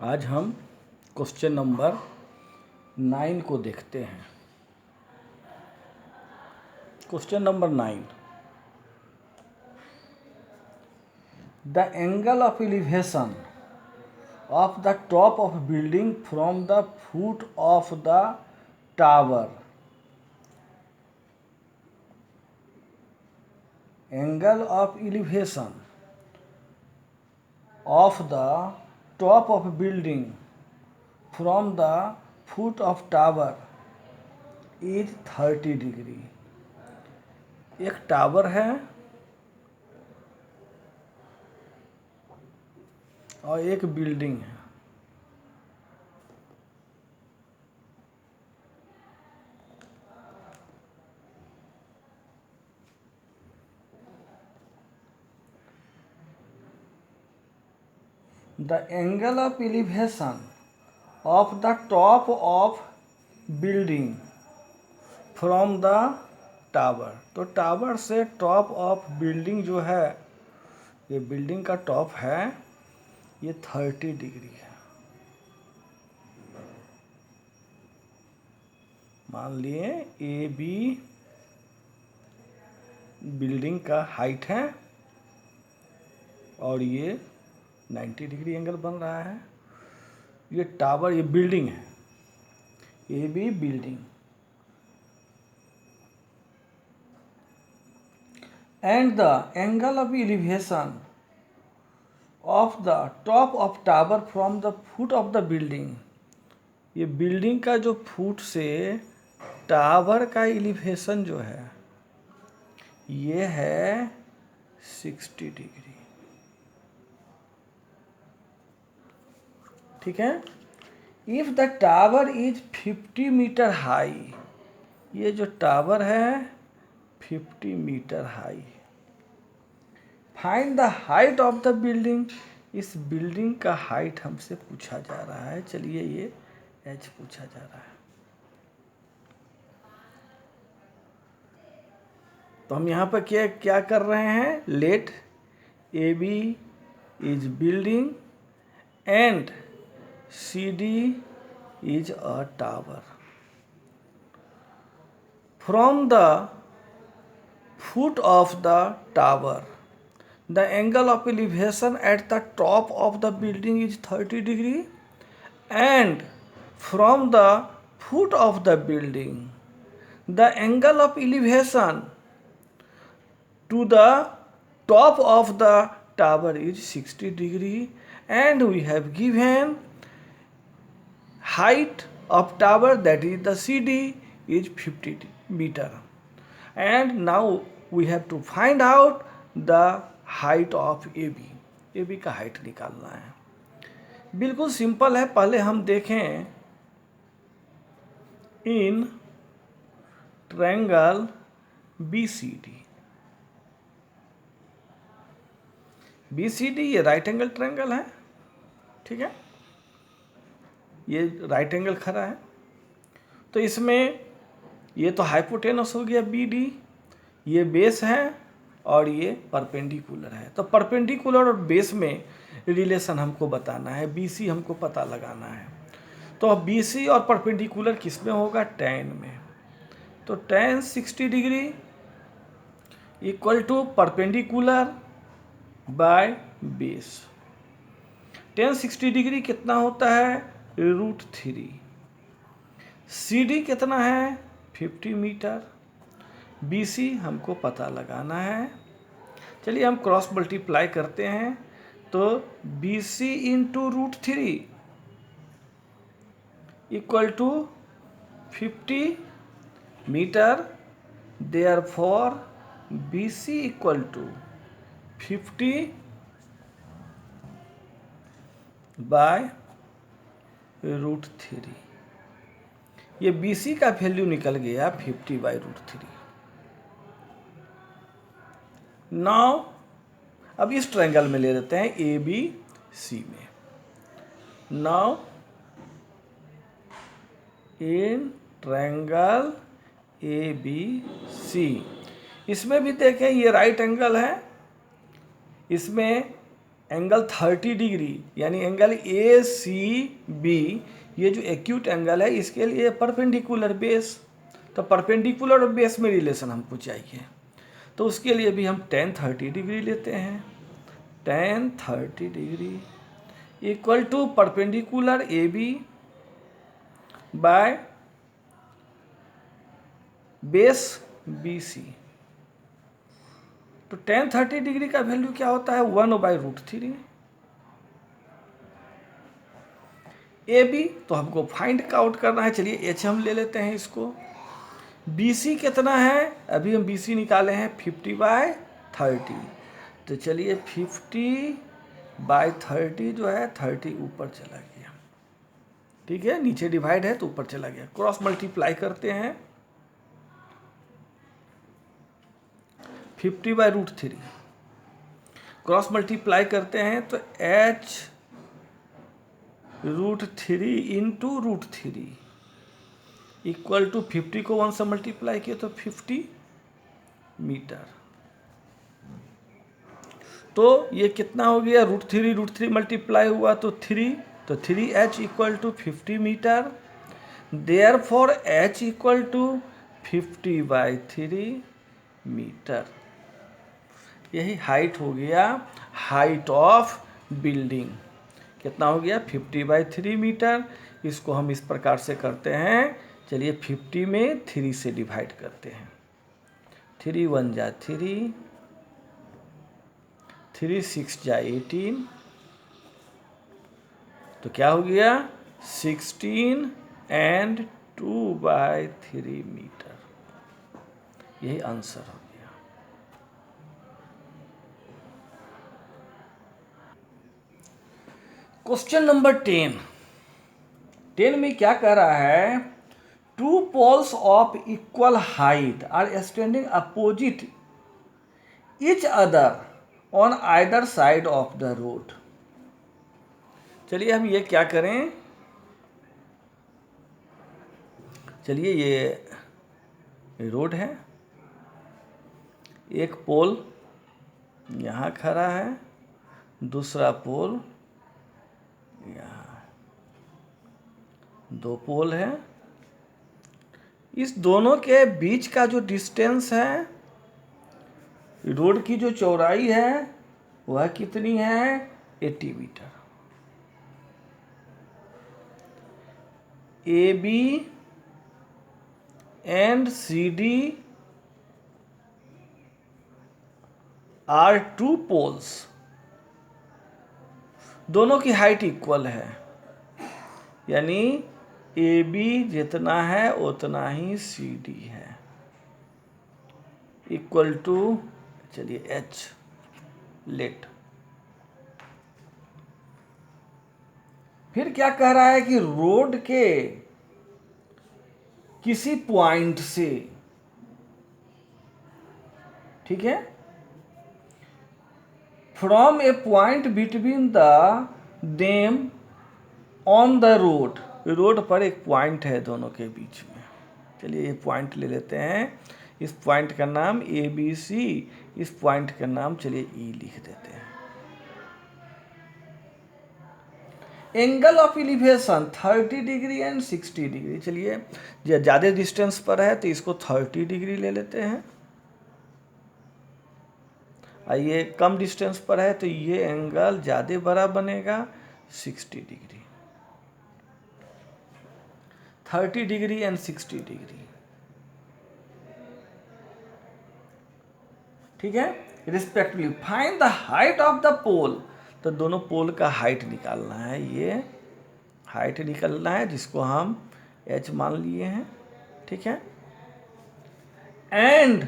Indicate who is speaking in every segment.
Speaker 1: आज हम question number 9 को देखते हैं। Question number 9, the angle of elevation of the top of building from the foot of the tower. Angle of elevation of the top of building from the foot of tower is 30 degree. एक tower है और एक building है। The angle of elevation of the top of building from the tower. तो tower से top of building जो है, ये बिल्डिंग का टॉप है, ये 30 डिग्री है। मान लिए ए बी बिल्डिंग का हाइट है और ये 90 डिग्री एंगल बन रहा है। ये टावर, ये बिल्डिंग है, A B building, and the angle of elevation of the top of tower from the foot of the building. ये बिल्डिंग का जो फुट से टावर का एलिवेशन जो है, ये है 60 डिग्री। ठीक है। If the tower is 50 metre high, ये जो टावर है 50 metre high. Find the height of the building. इस बिल्डिंग का हाइट हमसे पूछा जा रहा है। चलिए, ये एच पूछा जा रहा है। तो हम यहाँ पर क्या क्या कर रहे हैं? Let A B is building and C D is a tower. From the foot of the tower, the angle of elevation at the top of the building is 30 degree, and from the foot of the building the angle of elevation to the top of the tower is 60 degree, and we have given height of tower, that is the CD, is 50 meter, and now we have to find out the height of A B. A B का height निकालना है। बिल्कुल simple है। पहले हम देखें in triangle B C D. B C D ये right angle triangle है। ठीक है, ये राइट एंगल खड़ा है। तो इसमें ये तो हाइपोटेनस हो गया बी डी, ये बेस है और ये परपेंडिकुलर है। तो परपेंडिकुलर और बेस में रिलेशन हमको बताना है, बीसी हमको पता लगाना है। तो अब बीसी और परपेंडिकुलर किस में होगा? tan में। तो tan 60 degree equal to perpendicular by base. tan 60 degree कितना होता है? √3। CD कितना है? 50 मीटर। BC हमको पता लगाना है। चलिए हम क्रॉस मल्टीप्लाई करते हैं। तो BC into √3 equal to 50 metre. Therefore BC equal to 50 by √3। ये BC का वैल्यू निकल गया 50 बाय √3। नाउ अब इस ट्रायंगल में ले लेते हैं ए बी सी में। Now in triangle A B C, इसमें भी देखें ये राइट एंगल है, इसमें एंगल 30 डिग्री यानी एंगल ए सी बी, ये जो एक्यूट एंगल है इसके लिए परपेंडिकुलर बेस, तो परपेंडिकुलर बेस में रिलेशन हमको चाहिए, तो उसके लिए भी हम tan 30 डिग्री लेते हैं। tan 30 degree equal to perpendicular A B by base B C. तो tan 30 डिग्री का वैल्यू क्या होता है 1/√3। ए बी तो हमको फाइंड आउट करना है, चलिए एच हम ले लेते हैं इसको। बी सी कितना है, अभी हम बी सी निकाले हैं 50/30, तो चलिए 50/30 जो है 30 ऊपर चला गया, ठीक है, नीचे डिवाइड है तो ऊपर चला गया। क्रॉस मल्टीप्लाई करते हैं 50/√3, क्रॉस मल्टीप्लाई करते हैं तो h√3 इंटू √3 इक्वल टू 50 को 1 से मल्टीप्लाई किया तो 50 मीटर। तो ये कितना हो गया, √3 मल्टीप्लाई हुआ तो 3, तो 3h equal to 50 metre. Therefore h equal to 50/3 metre. यही हाइट हो गया, हाइट ऑफ बिल्डिंग कितना हो गया 50/3 मीटर। इसको हम इस प्रकार से करते हैं, चलिए 50 में 3 से डिवाइड करते हैं, 3 1 जा 3, 3 6 जा 18, तो क्या हो गया 16 एंड 2/3 मीटर। यही आंसर हो गया। क्वेश्चन नंबर 10 में क्या कह रहा है, two poles of equal height are standing opposite each other on either side of the road. चलिए हम ये क्या करें, चलिए ये रोड है, एक पोल यहाँ खड़ा है, दूसरा पोल यहाँ, 2 पोल है। इस दोनों के बीच का जो डिस्टेंस है, रोड की जो चौड़ाई है वह कितनी है 80 metre. A B and C D are 2 poles, दोनों की हाइट इक्वल है, यानी ए बी जितना है उतना ही सी डी है, इक्वल टू, चलिए एच लेट। फिर क्या कह रहा है कि रोड के किसी पॉइंट से, ठीक है, from A point between the them on the road, road पर एक पॉइंट है दोनों के बीच में, चलिए ये पॉइंट ले लेते हैं, इस पॉइंट का नाम ए बी सी, इस पॉइंट का नाम चलिए ई लिख देते हैं। Angle of elevation 30 degree and 60 degree, चलिए ज़्यादा डिस्टेंस पर है तो इसको 30 डिग्री ले लेते हैं, ये कम डिस्टेंस पर है तो ये एंगल ज़्यादा बड़ा बनेगा 60 डिग्री, 30 डिग्री एंड 60 डिग्री, ठीक है, respectively. Find the height of the pole, तो दोनों पोल का हाइट निकालना है, ये हाइट निकालना है जिसको हम h मान लिए हैं, ठीक है। एंड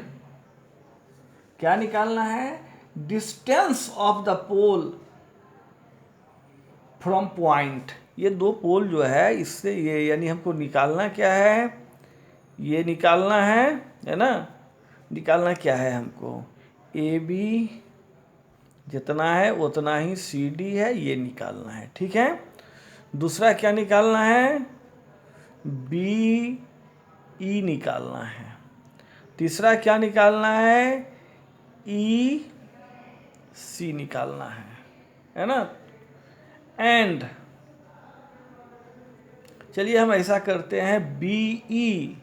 Speaker 1: क्या निकालना है, distance of the pole from point, ये 2 पोल जो है इससे ये, यानी हमको निकालना क्या है, ये निकालना है ना, निकालना क्या है हमको, ए बी जितना है उतना ही सी डी है, ये निकालना है, ठीक है। दूसरा क्या निकालना है, बी ई निकालना है। तीसरा क्या निकालना है, ई सी निकालना है। है ना। एंड चलिए हम ऐसा करते हैं, बी ई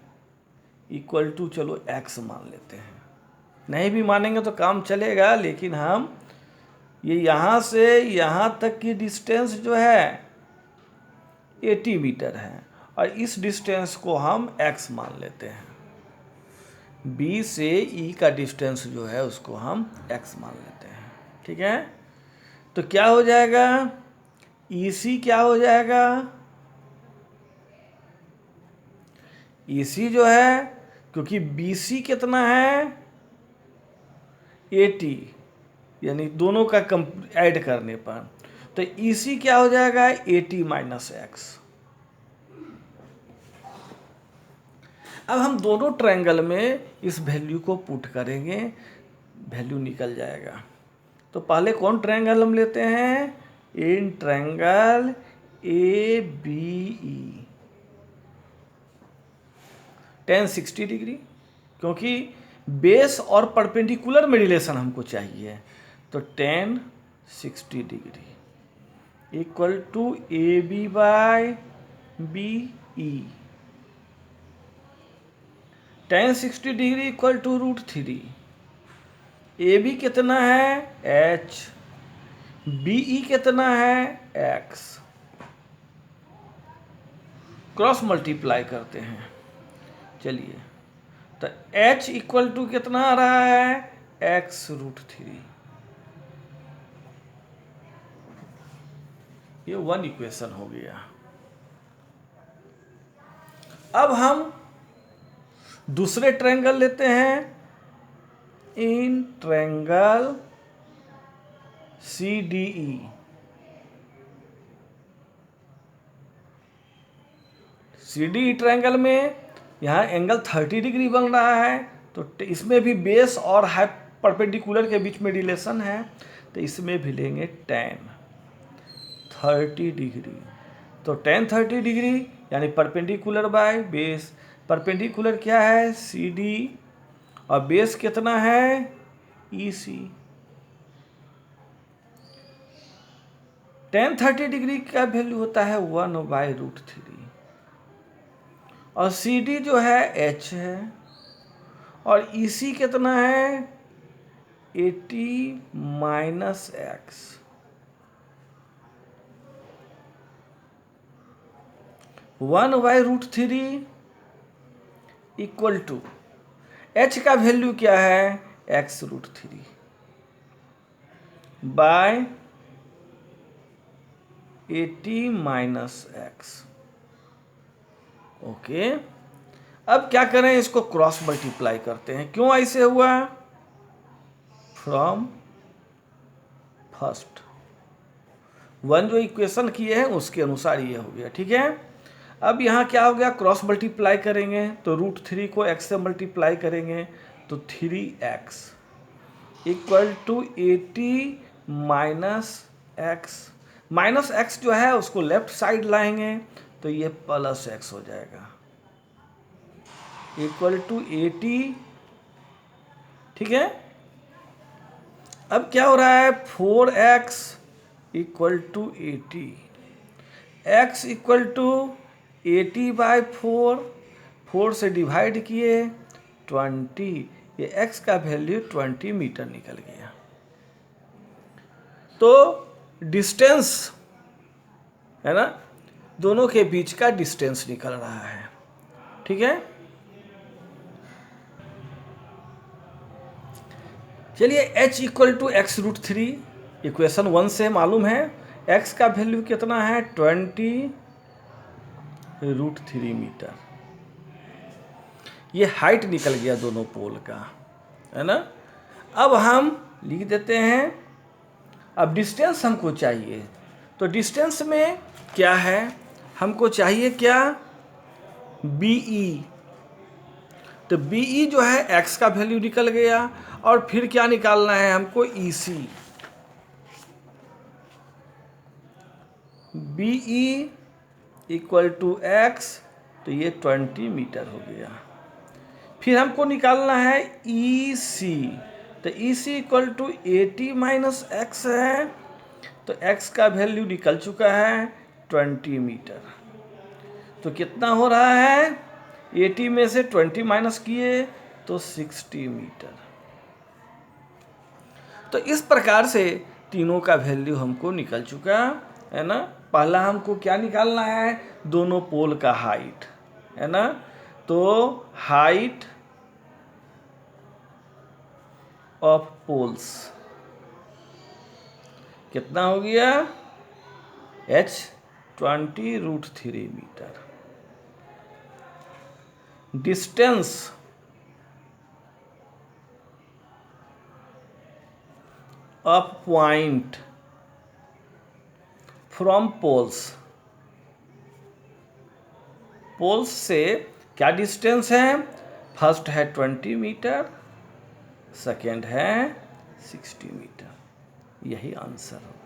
Speaker 1: इक्वल टू, चलो एक्स मान लेते हैं, नहीं भी मानेंगे तो काम चलेगा, लेकिन हम ये यहाँ से यहाँ तक की डिस्टेंस जो है 80 मीटर है, और इस डिस्टेंस को हम x मान लेते हैं। b से e का डिस्टेंस जो है उसको हम x मान लेते हैं, ठीक है। तो क्या हो जाएगा, EC क्या हो जाएगा, EC जो है, क्योंकि BC कितना है 80, यानी दोनों का ऐड करने पर, तो EC क्या हो जाएगा 80 माइनस एक्स। अब हम दोनों ट्रायंगल में इस वैल्यू को पुट करेंगे, वैल्यू निकल जाएगा। तो पहले कौन ट्रायंगल हम लेते हैं, in triangle A B E, tan 60 degree, क्योंकि बेस और परपेंडिकुलर में रिलेशन हमको चाहिए, तो tan 60 degree equal to A B by B E, tan 60 degree equal to √3, A B कितना है h, बी ई कितना है x, क्रॉस मल्टीप्लाई करते हैं। चलिए, तो h इक्वल टू कितना आ रहा है x√3, ये 1 इक्वेशन हो गया। अब हम दूसरे ट्रायंगल लेते हैं, in triangle C D E, C D E triangle में यहाँ एंगल 30 डिग्री बन रहा है, तो इसमें भी बेस और हाई परपेंडिकुलर के बीच में रिलेशन है, तो इसमें भी लेंगे tan 30 डिग्री। तो tan 30 डिग्री यानी परपेंडिकुलर बाय बेस, परपेंडिकुलर क्या है सी डी, और बेस कितना है ई सी। tan 30 डिग्री का वैल्यू होता है 1/√3, और सी डी जो है h है, और ई सी कितना है 80 minus x. One by √3 equal to h का वैल्यू क्या है x√3 bye 80 minus x. Okay, अब क्या करें, इसको क्रॉस मल्टीप्लाई करते हैं। क्यों ऐसे हुआ, फ्रॉम फर्स्ट वन जो इक्वेशन किए हैं उसके अनुसार ये हो गया, ठीक है। अब यहाँ क्या हो गया, क्रॉस मल्टीप्लाई करेंगे तो √3 को x से मल्टीप्लाई करेंगे तो 3x equal to 80 minus x. Minus x जो है उसको लेफ्ट साइड लाएंगे तो ये प्लस एक्स हो जाएगा, इक्वल टू 80, ठीक है। अब क्या हो रहा है 4x equal to 80, x equal to 80 by 4 से डिवाइड किए 20, ये x का वैल्यू 20 मीटर निकल गया। तो डिस्टेंस है ना, दोनों के बीच का डिस्टेंस निकल रहा है, ठीक है। चलिए h equal to x√3 equation 1 से मालूम है, x का वैल्यू कितना है 20√3 मीटर। ये हाइट निकल गया दोनों पोल का, है ना। अब हम लिख देते हैं, अब डिस्टेंस हमको चाहिए, तो डिस्टेंस में क्या है, हमको चाहिए क्या BE, तो BE जो है x का वैल्यू निकल गया, और फिर क्या निकालना है हमको EC, BE equal to x, तो ये 20 मीटर हो गया। फिर हमको निकालना है EC, तो EC equal to 80 minus x है, तो x का वैल्यू निकल चुका है 20 मीटर। तो कितना हो रहा है, 80 में से 20 माइनस किए तो 60 मीटर। तो इस प्रकार से तीनों का वैल्यू हमको निकल चुका है ना। पहला हमको क्या निकालना है, दोनों पोल का हाइट, है ना। तो हाइट ऑफ पोल्स कितना हो गया, h20√3 metre. Distance of point from poles, poles से क्या डिस्टेंस है, फर्स्ट है 20 मीटर, सेकेंड है 60 मीटर। यही आंसर होगा।